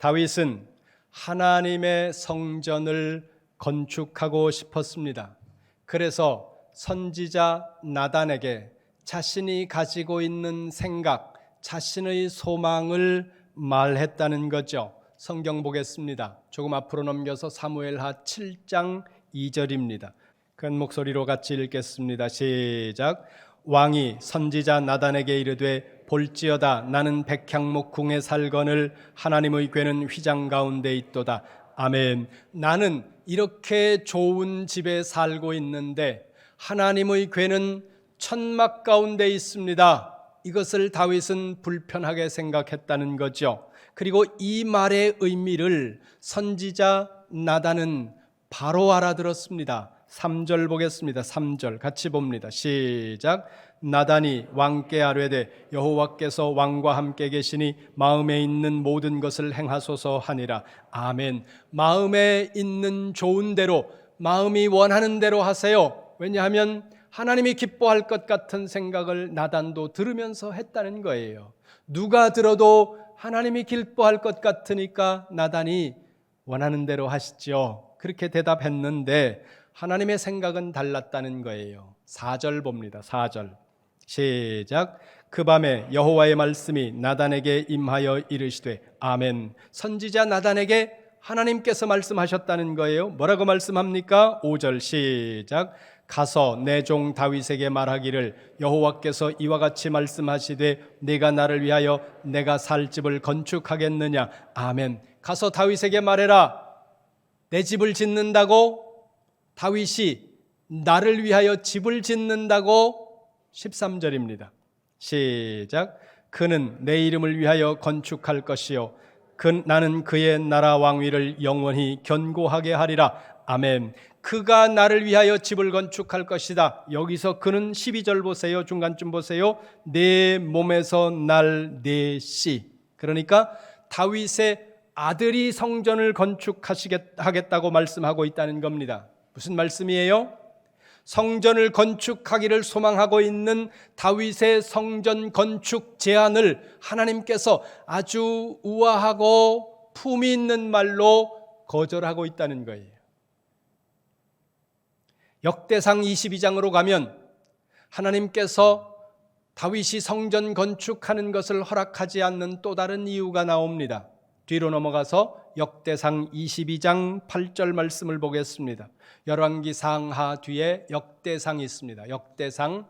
다윗은 하나님의 성전을 건축하고 싶었습니다. 그래서 선지자 나단에게 자신이 가지고 있는 생각, 자신의 소망을 말했다는 거죠. 성경 보겠습니다. 조금 앞으로 넘겨서 사무엘하 7장 2절입니다. 큰 목소리로 같이 읽겠습니다. 시작. 왕이 선지자 나단에게 이르되 볼지어다 나는 백향목 궁에 살거늘 하나님의 궤는 휘장 가운데 있도다. 아멘. 나는 이렇게 좋은 집에 살고 있는데 하나님의 궤는 천막 가운데 있습니다. 이것을 다윗은 불편하게 생각했다는 거죠. 그리고 이 말의 의미를 선지자 나단은 바로 알아들었습니다. 3절 보겠습니다. 3절 같이 봅니다. 시작. 나단이 왕께 아뢰되 여호와께서 왕과 함께 계시니 마음에 있는 모든 것을 행하소서 하니라. 아멘. 마음에 있는 좋은 대로, 마음이 원하는 대로 하세요. 왜냐하면 하나님이 기뻐할 것 같은 생각을 나단도 들으면서 했다는 거예요. 누가 들어도 하나님이 기뻐할 것 같으니까 나단이 원하는 대로 하시죠. 그렇게 대답했는데 하나님의 생각은 달랐다는 거예요. 4절 봅니다. 4절 시작. 그 밤에 여호와의 말씀이 나단에게 임하여 이르시되 아멘. 선지자 나단에게 하나님께서 말씀하셨다는 거예요. 뭐라고 말씀합니까? 5절 시작. 가서 내 종 다윗에게 말하기를 여호와께서 이와 같이 말씀하시되 네가 나를 위하여 내가 살 집을 건축하겠느냐. 아멘. 가서 다윗에게 말해라. 내 집을 짓는다고? 다윗이 나를 위하여 집을 짓는다고? 13절입니다. 시작. 그는 내 이름을 위하여 건축할 것이요 나는 그의 나라 왕위를 영원히 견고하게 하리라. 아멘. 그가 나를 위하여 집을 건축할 것이다. 여기서 그는 12절 보세요. 중간쯤 보세요. 내 몸에서 날 내 씨. 그러니까 다윗의 아들이 성전을 건축하겠다고 말씀하고 있다는 겁니다. 무슨 말씀이에요? 성전을 건축하기를 소망하고 있는 다윗의 성전 건축 제안을 하나님께서 아주 우아하고 품위 있는 말로 거절하고 있다는 거예요. 역대상 22장으로 가면 하나님께서 다윗이 성전 건축하는 것을 허락하지 않는 또 다른 이유가 나옵니다. 뒤로 넘어가서 역대상 22장 8절 말씀을 보겠습니다. 열왕기 상하 뒤에 역대상이 있습니다. 역대상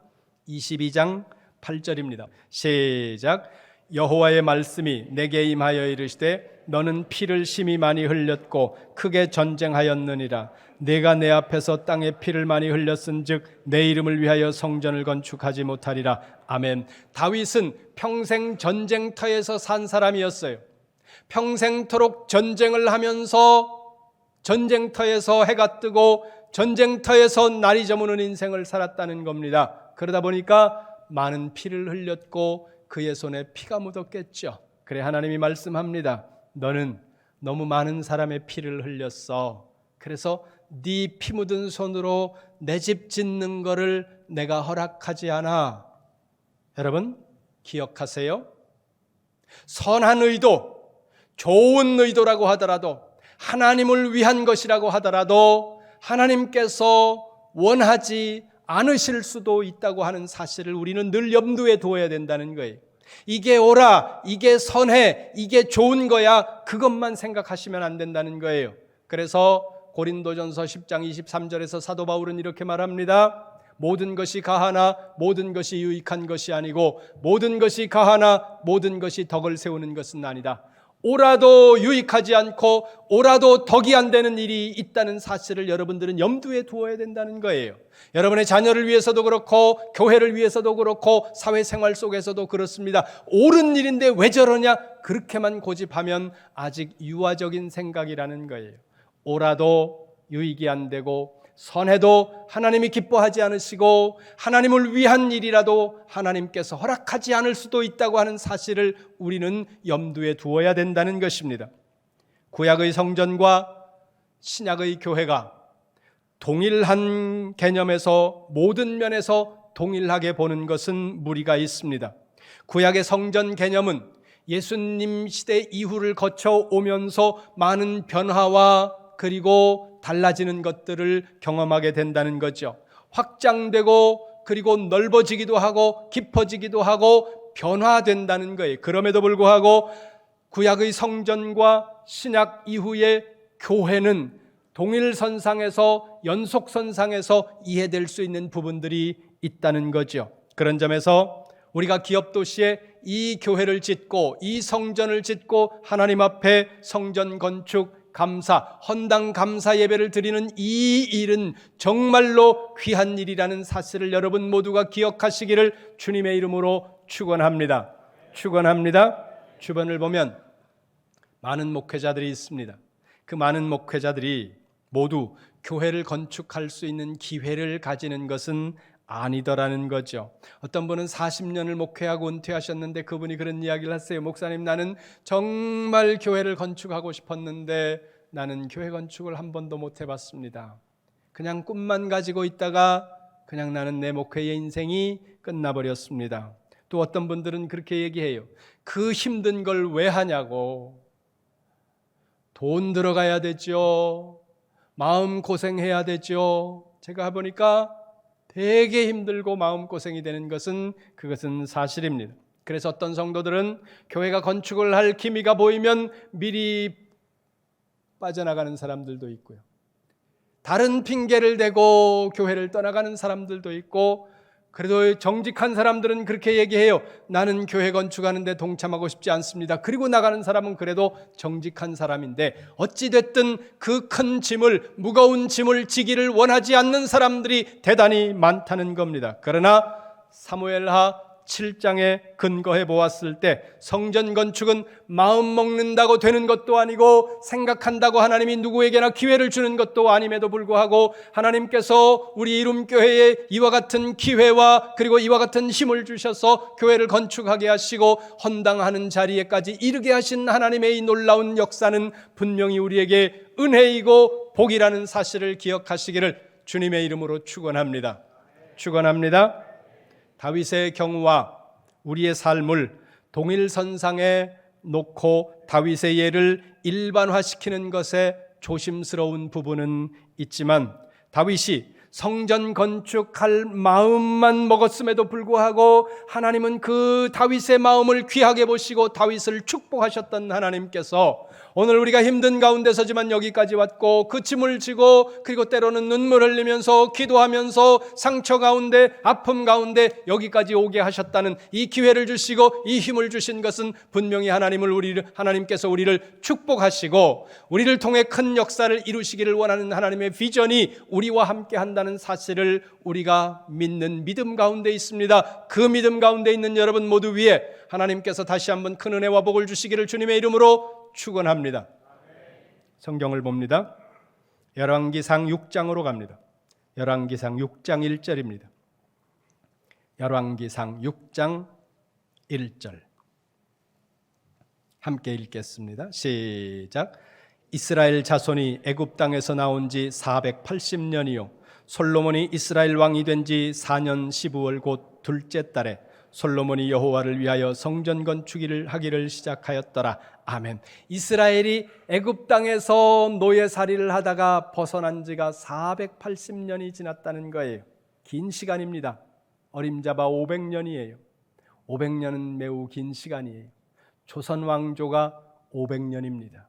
22장 8절입니다. 시작. 여호와의 말씀이 내게 임하여 이르시되 너는 피를 심히 많이 흘렸고 크게 전쟁하였느니라. 내가 내 앞에서 땅에 피를 많이 흘렸은즉 내 이름을 위하여 성전을 건축하지 못하리라. 아멘. 다윗은 평생 전쟁터에서 산 사람이었어요. 평생토록 전쟁을 하면서 전쟁터에서 해가 뜨고 전쟁터에서 날이 저무는 인생을 살았다는 겁니다. 그러다 보니까 많은 피를 흘렸고 그의 손에 피가 묻었겠죠. 그래 하나님이 말씀합니다. 너는 너무 많은 사람의 피를 흘렸어. 그래서 네 피 묻은 손으로 내 집 짓는 거를 내가 허락하지 않아. 여러분 기억하세요. 선한 의도, 좋은 의도라고 하더라도 하나님을 위한 것이라고 하더라도 하나님께서 원하지 않으실 수도 있다고 하는 사실을 우리는 늘 염두에 두어야 된다는 거예요. 이게 옳아, 이게 선해, 이게 좋은 거야, 그것만 생각하시면 안 된다는 거예요. 그래서 고린도전서 10장 23절에서 사도 바울은 이렇게 말합니다. 모든 것이 가하나 모든 것이 유익한 것이 아니고 모든 것이 가하나 모든 것이 덕을 세우는 것은 아니다. 옳아도 유익하지 않고 옳아도 덕이 안 되는 일이 있다는 사실을 여러분들은 염두에 두어야 된다는 거예요. 여러분의 자녀를 위해서도 그렇고 교회를 위해서도 그렇고 사회생활 속에서도 그렇습니다. 옳은 일인데 왜 저러냐? 그렇게만 고집하면 아직 유아적인 생각이라는 거예요. 옳아도 유익이 안 되고 선해도 하나님이 기뻐하지 않으시고 하나님을 위한 일이라도 하나님께서 허락하지 않을 수도 있다고 하는 사실을 우리는 염두에 두어야 된다는 것입니다. 구약의 성전과 신약의 교회가 동일한 개념에서 모든 면에서 동일하게 보는 것은 무리가 있습니다. 구약의 성전 개념은 예수님 시대 이후를 거쳐 오면서 많은 변화와 그리고 달라지는 것들을 경험하게 된다는 거죠. 확장되고 그리고 넓어지기도 하고 깊어지기도 하고 변화된다는 거예요. 그럼에도 불구하고 구약의 성전과 신약 이후의 교회는 동일선상에서 연속선상에서 이해될 수 있는 부분들이 있다는 거죠. 그런 점에서 우리가 기업도시에 이 교회를 짓고 이 성전을 짓고 하나님 앞에 성전 건축 감사, 헌당 감사 예배를 드리는 이 일은 정말로 귀한 일이라는 사실을 여러분 모두가 기억하시기를 주님의 이름으로 축원합니다. 축원합니다. 주변을 보면 많은 목회자들이 있습니다. 그 많은 목회자들이 모두 교회를 건축할 수 있는 기회를 가지는 것은 아니더라는 거죠. 어떤 분은 40년을 목회하고 은퇴하셨는데 그분이 그런 이야기를 하세요. 목사님, 나는 정말 교회를 건축하고 싶었는데 나는 교회 건축을 한 번도 못 해봤습니다. 그냥 꿈만 가지고 있다가 그냥 나는 내 목회의 인생이 끝나버렸습니다. 또 어떤 분들은 그렇게 얘기해요. 그 힘든 걸 왜 하냐고. 돈 들어가야 되죠. 마음 고생해야 되죠. 제가 해보니까 되게 힘들고 마음고생이 되는 그것은 사실입니다. 그래서 어떤 성도들은 교회가 건축을 할 기미가 보이면 미리 빠져나가는 사람들도 있고요. 다른 핑계를 대고 교회를 떠나가는 사람들도 있고, 그래도 정직한 사람들은 그렇게 얘기해요. 나는 교회 건축하는데 동참하고 싶지 않습니다. 그리고 나가는 사람은 그래도 정직한 사람인데 어찌됐든 그 큰 짐을, 무거운 짐을 지기를 원하지 않는 사람들이 대단히 많다는 겁니다. 그러나 사무엘하 7장에 근거해 보았을 때 성전 건축은 마음 먹는다고 되는 것도 아니고 생각한다고 하나님이 누구에게나 기회를 주는 것도 아님에도 불구하고 하나님께서 우리 이룸교회에 이와 같은 기회와 그리고 이와 같은 힘을 주셔서 교회를 건축하게 하시고 헌당하는 자리에까지 이르게 하신 하나님의 이 놀라운 역사는 분명히 우리에게 은혜이고 복이라는 사실을 기억하시기를 주님의 이름으로 축원합니다. 축원합니다. 다윗의 경우와 우리의 삶을 동일선상에 놓고 다윗의 예를 일반화시키는 것에 조심스러운 부분은 있지만 다윗이 성전 건축할 마음만 먹었음에도 불구하고 하나님은 그 다윗의 마음을 귀하게 보시고 다윗을 축복하셨던 하나님께서 오늘 우리가 힘든 가운데서지만 여기까지 왔고 그 짐을 지고 그리고 때로는 눈물 흘리면서 기도하면서 상처 가운데 아픔 가운데 여기까지 오게 하셨다는 이 기회를 주시고 이 힘을 주신 것은 분명히 하나님께서 우리를 축복하시고 우리를 통해 큰 역사를 이루시기를 원하는 하나님의 비전이 우리와 함께 한다는 사실을 우리가 믿는 믿음 가운데 있습니다. 그 믿음 가운데 있는 여러분 모두 위에 하나님께서 다시 한번 큰 은혜와 복을 주시기를 주님의 이름으로 축원합니다. 성경을 봅니다. 열왕기상 6장으로 갑니다. 열왕기상 6장 1절입니다. 열왕기상 6장 1절 함께 읽겠습니다. 시작. 이스라엘 자손이 애굽 땅에서 나온 지 480년이요 솔로몬이 이스라엘 왕이 된 지 4년 12월 곧 둘째 달에 솔로몬이 여호와를 위하여 성전 건축을 하기를 시작하였더라. 아멘. 이스라엘이 애굽 땅에서 노예살이를 하다가 벗어난 지가 480년이 지났다는 거예요. 긴 시간입니다. 어림잡아 500년이에요. 500년은 매우 긴 시간이에요. 조선 왕조가 500년입니다.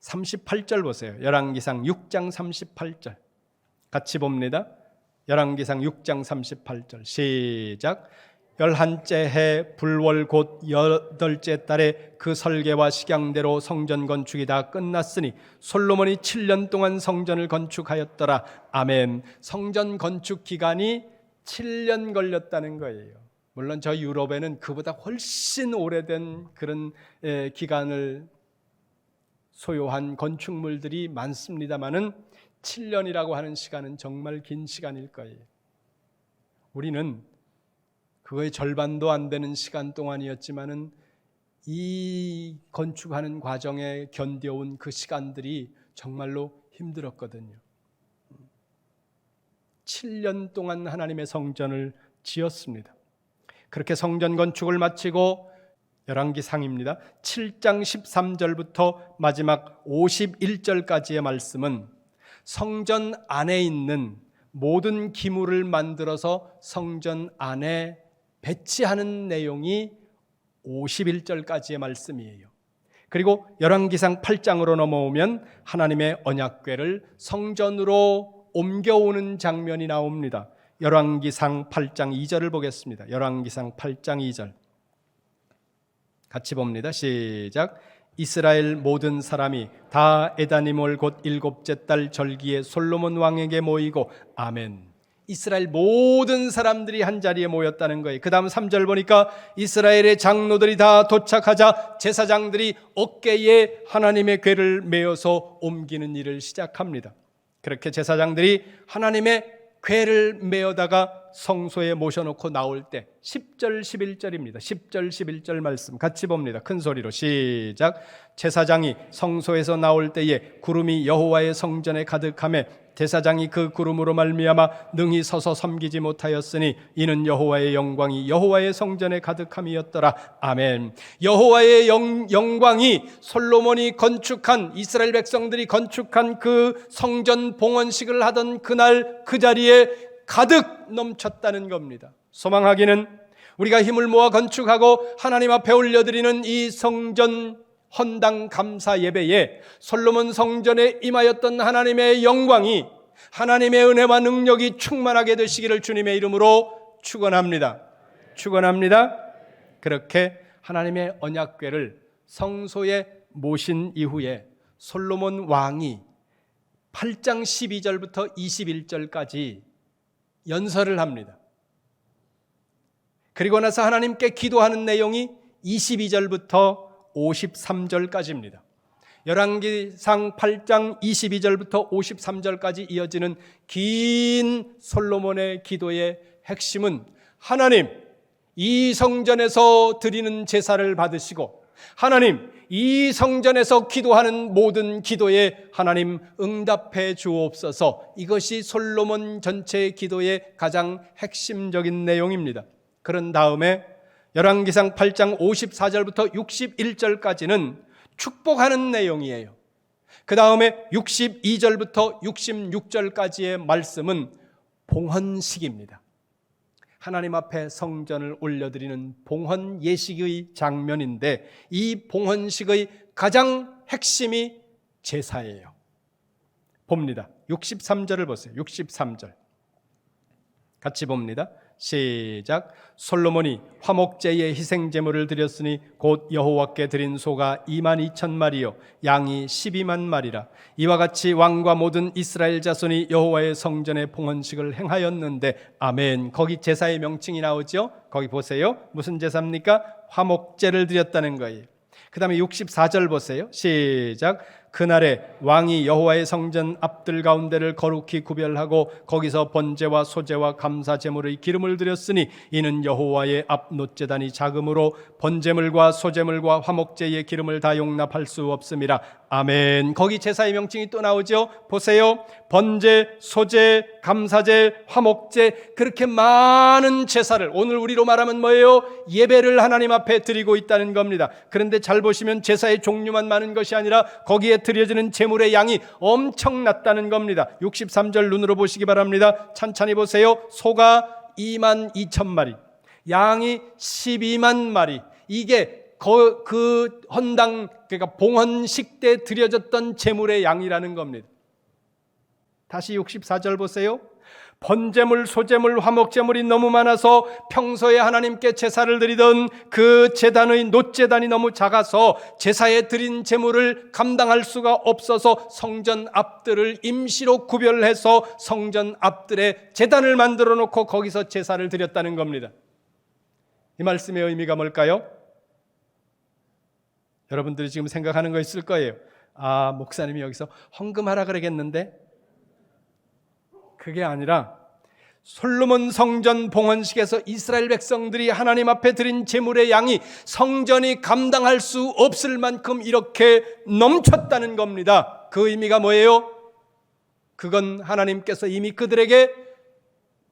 38절 보세요. 열왕기상 6장 38절 같이 봅니다. 열왕기상 6장 38절 시작. 11째 해 불월 곧 8째 달에 그 설계와 식양대로 성전 건축이 다 끝났으니 솔로몬이 7년 동안 성전을 건축하였더라. 아멘. 성전 건축 기간이 7년 걸렸다는 거예요. 물론 저 유럽에는 그보다 훨씬 오래된 그런 기간을 소요한 건축물들이 많습니다만은 7년이라고 하는 시간은 정말 긴 시간일 거예요. 우리는 그거의 절반도 안 되는 시간 동안이었지만은 이 건축하는 과정에 견뎌온 그 시간들이 정말로 힘들었거든요. 7년 동안 하나님의 성전을 지었습니다. 그렇게 성전 건축을 마치고 열왕기상입니다. 7장 13절부터 마지막 51절까지의 말씀은 성전 안에 있는 모든 기물을 만들어서 성전 안에 배치하는 내용이 51절까지의 말씀이에요. 그리고 열왕기상 8장으로 넘어오면 하나님의 언약궤를 성전으로 옮겨오는 장면이 나옵니다. 열왕기상 8장 2절을 보겠습니다. 열왕기상 8장 2절 같이 봅니다. 시작. 이스라엘 모든 사람이 다 에다니몰 곧 일곱째 달 절기에 솔로몬 왕에게 모이고 아멘. 이스라엘 모든 사람들이 한자리에 모였다는 거예요. 그 다음 3절 보니까 이스라엘의 장로들이 다 도착하자 제사장들이 어깨에 하나님의 궤를 메어서 옮기는 일을 시작합니다. 그렇게 제사장들이 하나님의 궤를 메어다가 성소에 모셔놓고 나올 때 10절 11절입니다. 10절 11절 말씀 같이 봅니다. 큰 소리로 시작. 제사장이 성소에서 나올 때에 구름이 여호와의 성전에 가득하매 제사장이 그 구름으로 말미암아 능히 서서 섬기지 못하였으니 이는 여호와의 영광이 여호와의 성전에 가득함이었더라. 아멘. 여호와의 영광이 솔로몬이 건축한, 이스라엘 백성들이 건축한 그 성전 봉헌식을 하던 그날 그 자리에 가득 넘쳤다는 겁니다. 소망하기는 우리가 힘을 모아 건축하고 하나님 앞에 올려드리는 이 성전 헌당 감사 예배에 솔로몬 성전에 임하였던 하나님의 영광이, 하나님의 은혜와 능력이 충만하게 되시기를 주님의 이름으로 축원합니다. 축원합니다. 그렇게 하나님의 언약궤를 성소에 모신 이후에 솔로몬 왕이 8장 12절부터 21절까지 연설을 합니다. 그리고 나서 하나님께 기도하는 내용이 22절부터 53절까지입니다. 열왕기상 8장 22절부터 53절까지 이어지는 긴 솔로몬의 기도의 핵심은 하나님, 이 성전에서 드리는 제사를 받으시고 하나님, 이 성전에서 기도하는 모든 기도에 하나님 응답해 주옵소서. 이것이 솔로몬 전체의 기도의 가장 핵심적인 내용입니다. 그런 다음에 열왕기상 8장 54절부터 61절까지는 축복하는 내용이에요. 그 다음에 62절부터 66절까지의 말씀은 봉헌식입니다. 하나님 앞에 성전을 올려드리는 봉헌 예식의 장면인데 이 봉헌식의 가장 핵심이 제사예요. 봅니다. 63절을 보세요. 63절 같이 봅니다. 시작. 솔로몬이 화목제의 희생제물을 드렸으니 곧 여호와께 드린 소가 22,000마리요 양이 12만마리라. 이와 같이 왕과 모든 이스라엘 자손이 여호와의 성전에 봉헌식을 행하였는데 아멘. 거기 제사의 명칭이 나오죠. 거기 보세요. 무슨 제사입니까? 화목제를 드렸다는 거예요. 그 다음에 64절 보세요. 시작. 그날에 왕이 여호와의 성전 앞들 가운데를 거룩히 구별하고 거기서 번제와 소제와 감사 제물의 기름을 드렸으니 이는 여호와의 앞 놋제단이 작음으로 번제물과 소제물과 화목제의 기름을 다 용납할 수 없음이라. 아멘. 거기 제사의 명칭이 또 나오죠. 보세요. 번제, 소제, 감사제, 화목제, 그렇게 많은 제사를 오늘 우리로 말하면 뭐예요? 예배를 하나님 앞에 드리고 있다는 겁니다. 그런데 잘 보시면 제사의 종류만 많은 것이 아니라 거기에 드려지는 제물의 양이 엄청났다는 겁니다. 63절 눈으로 보시기 바랍니다. 찬찬히 보세요. 소가 22,000마리, 양이 12만 마리. 이게 그 헌당, 그러니까 봉헌식 때 드려졌던 제물의 양이라는 겁니다. 다시 64절 보세요. 번제물, 소제물, 화목제물이 너무 많아서 평소에 하나님께 제사를 드리던 그 제단의 놋제단이 너무 작아서 제사에 드린 제물을 감당할 수가 없어서 성전 앞들을 임시로 구별해서 성전 앞들에 제단을 만들어 놓고 거기서 제사를 드렸다는 겁니다. 이 말씀의 의미가 뭘까요? 여러분들이 지금 생각하는 거 있을 거예요. 아, 목사님이 여기서 헌금하라 그러겠는데? 그게 아니라 솔로몬 성전 봉헌식에서 이스라엘 백성들이 하나님 앞에 드린 제물의 양이 성전이 감당할 수 없을 만큼 이렇게 넘쳤다는 겁니다. 그 의미가 뭐예요? 그건 하나님께서 이미 그들에게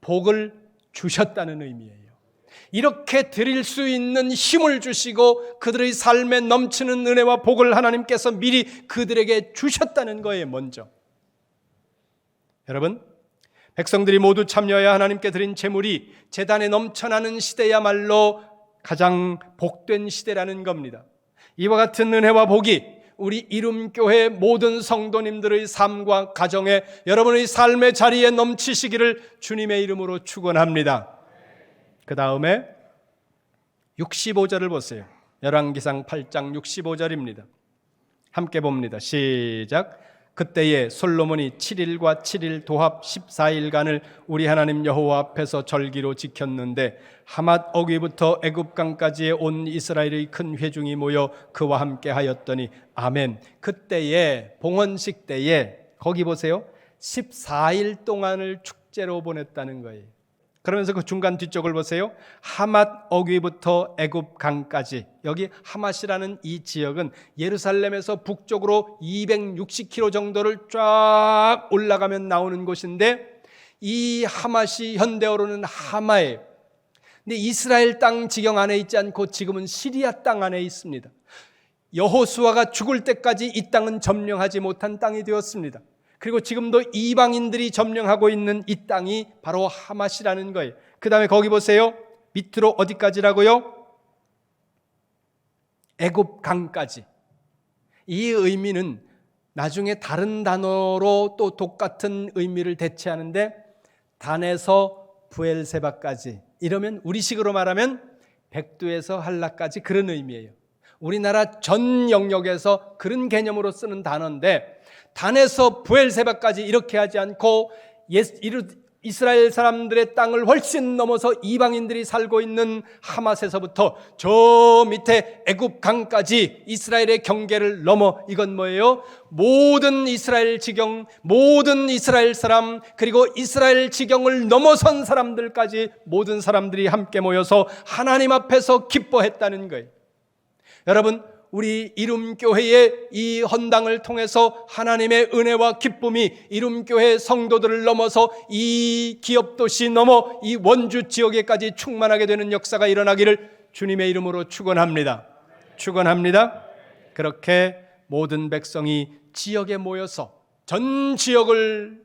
복을 주셨다는 의미예요. 이렇게 드릴 수 있는 힘을 주시고 그들의 삶에 넘치는 은혜와 복을 하나님께서 미리 그들에게 주셨다는 거예요. 먼저 여러분, 백성들이 모두 참여하여 하나님께 드린 제물이 제단에 넘쳐나는 시대야말로 가장 복된 시대라는 겁니다. 이와 같은 은혜와 복이 우리 이룸교회 모든 성도님들의 삶과 가정에, 여러분의 삶의 자리에 넘치시기를 주님의 이름으로 축원합니다. 그 다음에 65절을 보세요. 열왕기상 8장 65절입니다. 함께 봅니다. 시작. 그때에 솔로몬이 7일과 7일 도합 14일간을 우리 하나님 여호와 앞에서 절기로 지켰는데 하맛 어귀부터 애굽강까지의 온 이스라엘의 큰 회중이 모여 그와 함께 하였더니 아멘. 그때에 봉헌식 때에 거기 보세요. 14일 동안을 축제로 보냈다는 거예요. 그러면서 그 중간 뒤쪽을 보세요. 하맛 어귀부터 애굽강까지. 여기 하맛이라는 이 지역은 예루살렘에서 북쪽으로 260km 정도를 쫙 올라가면 나오는 곳인데 이 하맛이 현대어로는 하마예요. 근데 이스라엘 땅 지경 안에 있지 않고 지금은 시리아 땅 안에 있습니다. 여호수아가 죽을 때까지 이 땅은 점령하지 못한 땅이 되었습니다. 그리고 지금도 이방인들이 점령하고 있는 이 땅이 바로 하맛이라는 거예요. 그 다음에 거기 보세요. 밑으로 어디까지라고요? 애굽강까지. 이 의미는 나중에 다른 단어로 또 똑같은 의미를 대체하는데 단에서 부엘세바까지, 이러면 우리식으로 말하면 백두에서 한라까지, 그런 의미예요. 우리나라 전 영역에서 그런 개념으로 쓰는 단어인데 단에서 부엘세바까지 이렇게 하지 않고 이스라엘 사람들의 땅을 훨씬 넘어서 이방인들이 살고 있는 하맛에서부터 저 밑에 애굽강까지 이스라엘의 경계를 넘어, 이건 뭐예요? 모든 이스라엘 지경, 모든 이스라엘 사람, 그리고 이스라엘 지경을 넘어선 사람들까지 모든 사람들이 함께 모여서 하나님 앞에서 기뻐했다는 거예요. 여러분, 우리 이룸교회의 이 헌당을 통해서 하나님의 은혜와 기쁨이 이룸교회 성도들을 넘어서 이 기업도시 넘어 이 원주 지역에까지 충만하게 되는 역사가 일어나기를 주님의 이름으로 축원합니다. 축원합니다. 그렇게 모든 백성이 지역에 모여서 전 지역을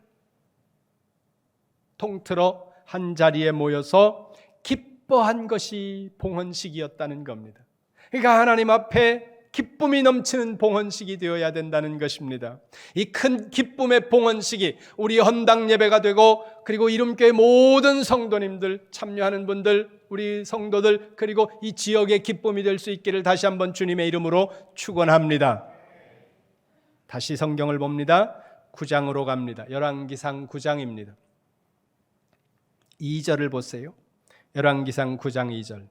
통틀어 한 자리에 모여서 기뻐한 것이 봉헌식이었다는 겁니다. 그러니까 하나님 앞에 기쁨이 넘치는 봉헌식이 되어야 된다는 것입니다. 이 큰 기쁨의 봉헌식이 우리 헌당 예배가 되고, 그리고 이름교회 모든 성도님들, 참여하는 분들, 우리 성도들, 그리고 이 지역의 기쁨이 될 수 있기를 다시 한번 주님의 이름으로 축원합니다. 다시 성경을 봅니다. 9장으로 갑니다. 열왕기상 9장입니다. 2절을 보세요. 열왕기상 9장 2절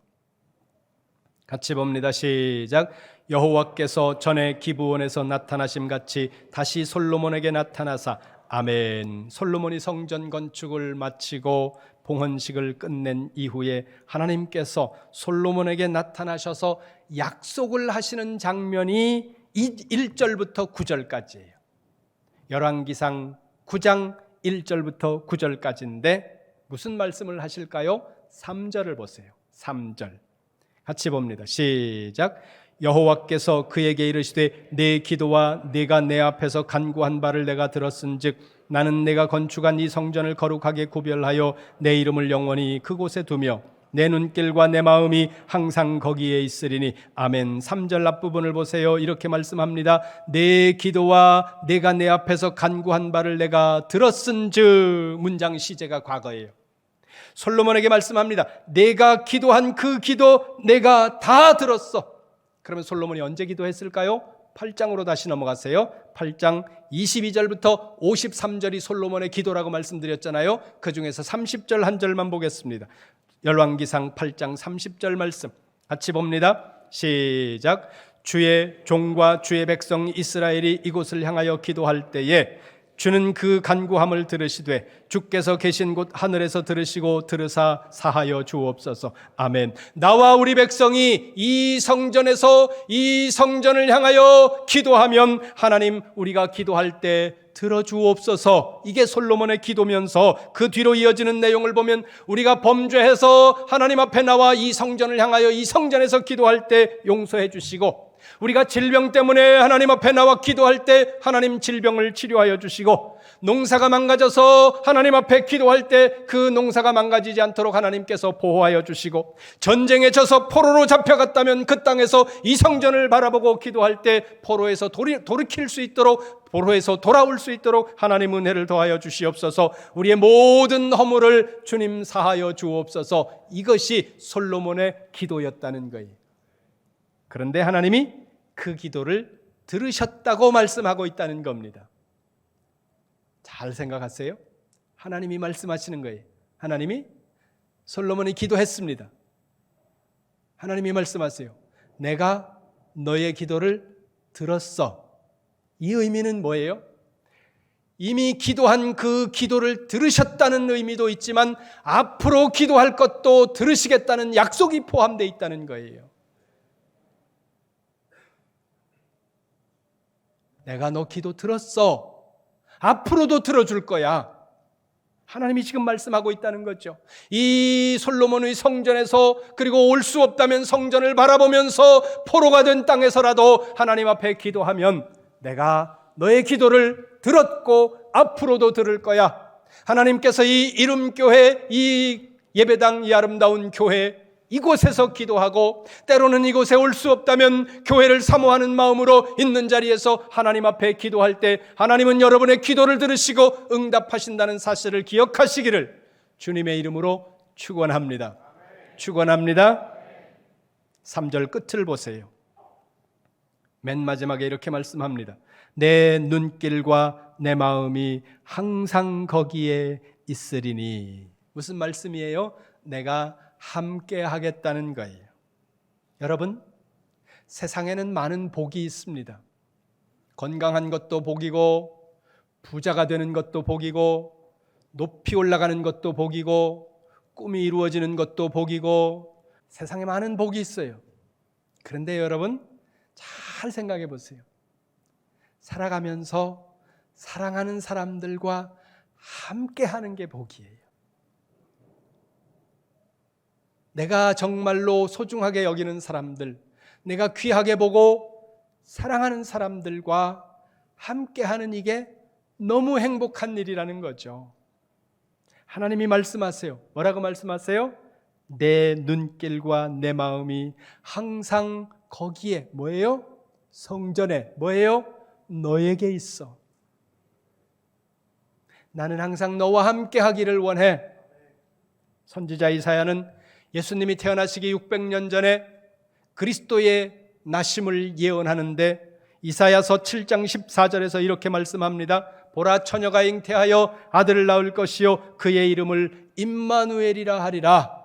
같이 봅니다. 시작. 여호와께서 전에 기브온에서 나타나심 같이 다시 솔로몬에게 나타나사 아멘. 솔로몬이 성전 건축을 마치고 봉헌식을 끝낸 이후에 하나님께서 솔로몬에게 나타나셔서 약속을 하시는 장면이 1절부터 9절까지예요. 열왕기상 9장 1절부터 9절까지인데 무슨 말씀을 하실까요? 3절을 보세요. 3절 같이 봅니다. 시작. 여호와께서 그에게 이르시되 내 기도와 네가 내 앞에서 간구한 바를 내가 들었은즉 나는 내가 건축한 이 성전을 거룩하게 구별하여 내 이름을 영원히 그곳에 두며 내 눈길과 내 마음이 항상 거기에 있으리니 아멘. 3절 앞부분을 보세요. 이렇게 말씀합니다. 내 기도와 네가 내 앞에서 간구한 바를 내가 들었은즉, 문장 시제가 과거예요. 솔로몬에게 말씀합니다. 내가 기도한 그 기도 내가 다 들었어. 그러면 솔로몬이 언제 기도했을까요? 8장으로 다시 넘어가세요. 8장 22절부터 53절이 솔로몬의 기도라고 말씀드렸잖아요. 그 중에서 30절 한 절만 보겠습니다. 열왕기상 8장 30절 말씀 같이 봅니다. 시작. 주의 종과 주의 백성 이스라엘이 이곳을 향하여 기도할 때에 주는 그 간구함을 들으시되 주께서 계신 곳 하늘에서 들으시고 들으사 사하여 주옵소서. 아멘. 나와 우리 백성이 이 성전에서 이 성전을 향하여 기도하면 하나님 우리가 기도할 때 들어주옵소서. 이게 솔로몬의 기도면서 그 뒤로 이어지는 내용을 보면 우리가 범죄해서 하나님 앞에 나와 이 성전을 향하여 이 성전에서 기도할 때 용서해 주시고, 우리가 질병 때문에 하나님 앞에 나와 기도할 때 하나님 질병을 치료하여 주시고, 농사가 망가져서 하나님 앞에 기도할 때 그 농사가 망가지지 않도록 하나님께서 보호하여 주시고, 전쟁에 져서 포로로 잡혀갔다면 그 땅에서 이 성전을 바라보고 기도할 때 포로에서 돌이킬 수 있도록, 포로에서 돌아올 수 있도록 하나님 은혜를 더하여 주시옵소서. 우리의 모든 허물을 주님 사하여 주옵소서. 이것이 솔로몬의 기도였다는 거예요. 그런데 하나님이 그 기도를 들으셨다고 말씀하고 있다는 겁니다. 잘 생각하세요. 하나님이 말씀하시는 거예요. 하나님이 솔로몬이 기도했습니다. 하나님이 말씀하세요. 내가 너의 기도를 들었어. 이 의미는 뭐예요? 이미 기도한 그 기도를 들으셨다는 의미도 있지만 앞으로 기도할 것도 들으시겠다는 약속이 포함되어 있다는 거예요. 내가 너 기도 들었어. 앞으로도 들어줄 거야. 하나님이 지금 말씀하고 있다는 거죠. 이 솔로몬의 성전에서, 그리고 올 수 없다면 성전을 바라보면서 포로가 된 땅에서라도 하나님 앞에 기도하면 내가 너의 기도를 들었고 앞으로도 들을 거야. 하나님께서 이 이름교회, 이 예배당, 이 아름다운 교회, 이곳에서 기도하고, 때로는 이곳에 올 수 없다면 교회를 사모하는 마음으로 있는 자리에서 하나님 앞에 기도할 때 하나님은 여러분의 기도를 들으시고 응답하신다는 사실을 기억하시기를 주님의 이름으로 축원합니다. 축원합니다. 3절 끝을 보세요. 맨 마지막에 이렇게 말씀합니다. 내 눈길과 내 마음이 항상 거기에 있으리니. 무슨 말씀이에요? 내가 함께 하겠다는 거예요. 여러분, 세상에는 많은 복이 있습니다. 건강한 것도 복이고, 부자가 되는 것도 복이고, 높이 올라가는 것도 복이고, 꿈이 이루어지는 것도 복이고, 세상에 많은 복이 있어요. 그런데 여러분, 잘 생각해 보세요. 살아가면서 사랑하는 사람들과 함께 하는 게 복이에요. 내가 정말로 소중하게 여기는 사람들, 내가 귀하게 보고 사랑하는 사람들과 함께하는 이게 너무 행복한 일이라는 거죠. 하나님이 말씀하세요. 뭐라고 말씀하세요? 내 눈길과 내 마음이 항상 거기에, 뭐예요? 성전에, 뭐예요? 너에게 있어. 나는 항상 너와 함께 하기를 원해. 선지자 이사야는 예수님이 태어나시기 600년 전에 그리스도의 나심을 예언하는데 이사야서 7장 14절에서 이렇게 말씀합니다. 보라, 처녀가 잉태하여 아들을 낳을 것이요 그의 이름을 임마누엘이라 하리라.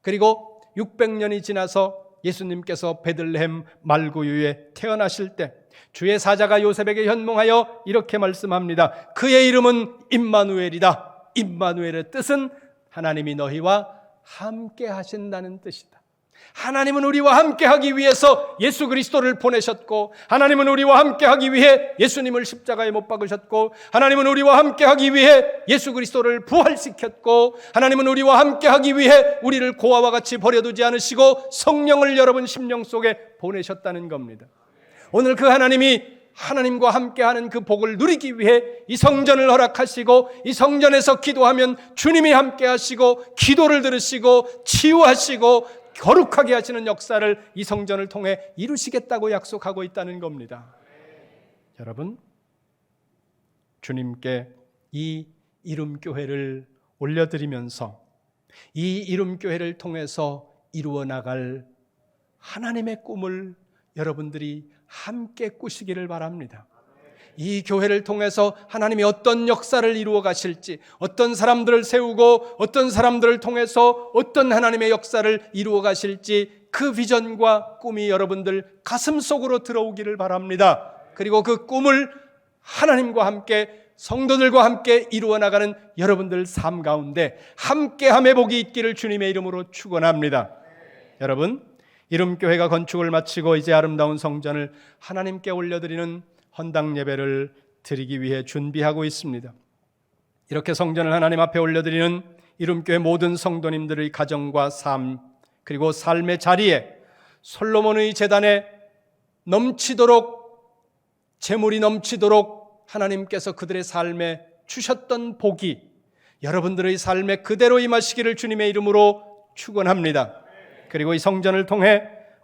그리고 600년이 지나서 예수님께서 베들레헴 말구유에 태어나실 때 주의 사자가 요셉에게 현몽하여 이렇게 말씀합니다. 그의 이름은 임마누엘이다. 임마누엘의 뜻은 하나님이 너희와 함께 하신다는 뜻이다. 하나님은 우리와 함께 하기 위해서 예수 그리스도를 보내셨고, 하나님은 우리와 함께 하기 위해 예수님을 십자가에 못 박으셨고, 하나님은 우리와 함께 하기 위해 예수 그리스도를 부활시켰고, 하나님은 우리와 함께 하기 위해 우리를 고아와 같이 버려두지 않으시고 성령을 여러분 심령 속에 보내셨다는 겁니다. 오늘 그 하나님이 하나님과 함께하는 그 복을 누리기 위해 이 성전을 허락하시고, 이 성전에서 기도하면 주님이 함께하시고 기도를 들으시고 치유하시고 거룩하게 하시는 역사를 이 성전을 통해 이루시겠다고 약속하고 있다는 겁니다. 여러분, 주님께 이 이름교회를 올려드리면서 이 이름교회를 통해서 이루어 나갈 하나님의 꿈을 여러분들이 함께 꾸시기를 바랍니다. 이 교회를 통해서 하나님이 어떤 역사를 이루어 가실지, 어떤 사람들을 세우고 어떤 사람들을 통해서 어떤 하나님의 역사를 이루어 가실지, 그 비전과 꿈이 여러분들 가슴 속으로 들어오기를 바랍니다. 그리고 그 꿈을 하나님과 함께, 성도들과 함께 이루어 나가는 여러분들 삶 가운데 함께함의 복이 있기를 주님의 이름으로 축원합니다. 여러분, 이름교회가 건축을 마치고 이제 아름다운 성전을 하나님께 올려드리는 헌당 예배를 드리기 위해 준비하고 있습니다. 이렇게 성전을 하나님 앞에 올려드리는 이름교회 모든 성도님들의 가정과 삶, 그리고 삶의 자리에 솔로몬의 제단에 넘치도록, 재물이 넘치도록 하나님께서 그들의 삶에 주셨던 복이 여러분들의 삶에 그대로 임하시기를 주님의 이름으로 축원합니다. 그리고 이 성전을 통해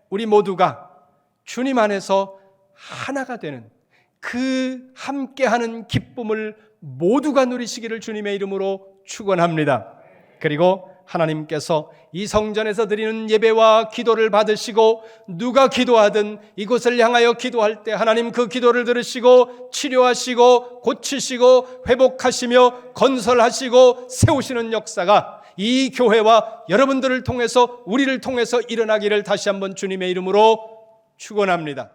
우리 모두가 주님 안에서 하나가 되는 그 함께하는 기쁨을 모두가 누리시기를 주님의 이름으로 축원합니다. 그리고 하나님께서 이 성전에서 드리는 예배와 기도를 받으시고 누가 기도하든 이곳을 향하여 기도할 때 하나님 그 기도를 들으시고 치료하시고 고치시고 회복하시며 건설하시고 세우시는 역사가 이 교회와 여러분들을 통해서, 우리를 통해서 일어나기를 다시 한번 주님의 이름으로 축원합니다.